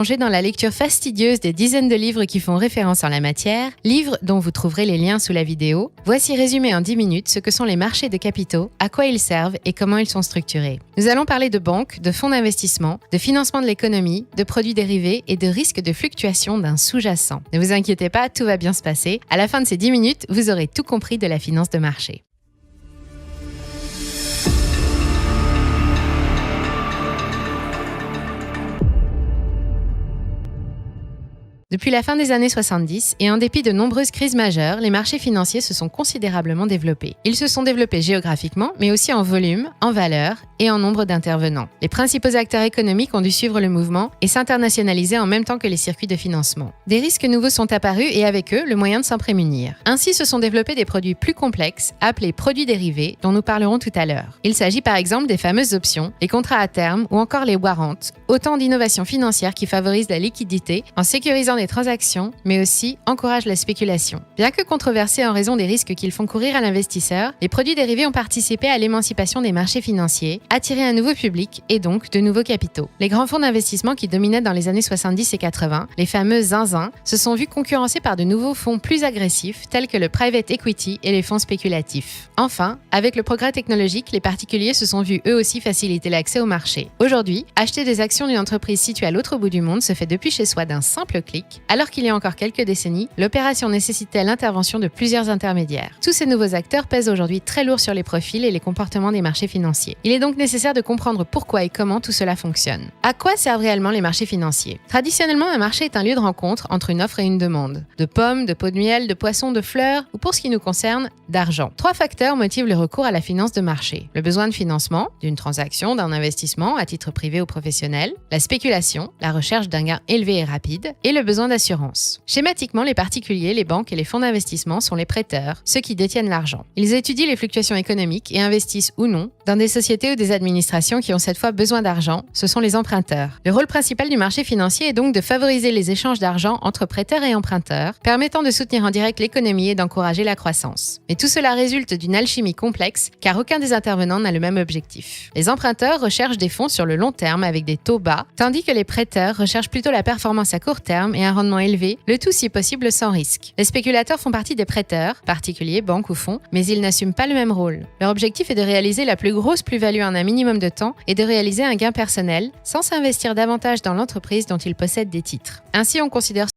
Plongez dans la lecture fastidieuse des dizaines de livres qui font référence en la matière, livres dont vous trouverez les liens sous la vidéo. Voici résumé en 10 minutes ce que sont les marchés de capitaux, à quoi ils servent et comment ils sont structurés. Nous allons parler de banques, de fonds d'investissement, de financement de l'économie, de produits dérivés et de risques de fluctuation d'un sous-jacent. Ne vous inquiétez pas, tout va bien se passer. À la fin de ces 10 minutes, vous aurez tout compris de la finance de marché. Depuis la fin des années 70, et en dépit de nombreuses crises majeures, les marchés financiers se sont considérablement développés. Ils se sont développés géographiquement, mais aussi en volume, en valeur et en nombre d'intervenants. Les principaux acteurs économiques ont dû suivre le mouvement et s'internationaliser en même temps que les circuits de financement. Des risques nouveaux sont apparus et avec eux, le moyen de s'en prémunir. Ainsi se sont développés des produits plus complexes, appelés produits dérivés, dont nous parlerons tout à l'heure. Il s'agit par exemple des fameuses options, les contrats à terme ou encore les warrants, autant d'innovations financières qui favorisent la liquidité en sécurisant des transactions, mais aussi encouragent la spéculation. Bien que controversés en raison des risques qu'ils font courir à l'investisseur, les produits dérivés ont participé à l'émancipation des marchés financiers, attiré un nouveau public et donc de nouveaux capitaux. Les grands fonds d'investissement qui dominaient dans les années 70 et 80, les fameux zinzins, se sont vus concurrencés par de nouveaux fonds plus agressifs tels que le private equity et les fonds spéculatifs. Enfin, avec le progrès technologique, les particuliers se sont vus eux aussi faciliter l'accès au marché. Aujourd'hui, acheter des actions d'une entreprise située à l'autre bout du monde se fait depuis chez soi d'un simple clic, alors qu'il y a encore quelques décennies, l'opération nécessitait l'intervention de plusieurs intermédiaires. Tous ces nouveaux acteurs pèsent aujourd'hui très lourd sur les profils et les comportements des marchés financiers. Il est donc nécessaire de comprendre pourquoi et comment tout cela fonctionne. À quoi servent réellement les marchés financiers ? Traditionnellement, un marché est un lieu de rencontre entre une offre et une demande. De pommes, de pots de miel, de poissons, de fleurs, ou pour ce qui nous concerne, d'argent. 3 facteurs motivent le recours à la finance de marché. Le besoin de financement, d'une transaction, d'un investissement à titre privé ou professionnel, la spéculation, la recherche d'un gain élevé et rapide, et le besoin d'assurance. Schématiquement, les particuliers, les banques et les fonds d'investissement sont les prêteurs, ceux qui détiennent l'argent. Ils étudient les fluctuations économiques et investissent ou non dans des sociétés ou des administrations qui ont cette fois besoin d'argent, ce sont les emprunteurs. Le rôle principal du marché financier est donc de favoriser les échanges d'argent entre prêteurs et emprunteurs, permettant de soutenir en direct l'économie et d'encourager la croissance. Mais tout cela résulte d'une alchimie complexe, car aucun des intervenants n'a le même objectif. Les emprunteurs recherchent des fonds sur le long terme avec des taux bas, tandis que les prêteurs recherchent plutôt la performance à court terme et un rendement élevé, le tout si possible sans risque. Les spéculateurs font partie des prêteurs, particuliers, banques ou fonds, mais ils n'assument pas le même rôle. Leur objectif est de réaliser la plus grosse plus-value en un minimum de temps et de réaliser un gain personnel sans s'investir davantage dans l'entreprise dont ils possèdent des titres. Ainsi, on considère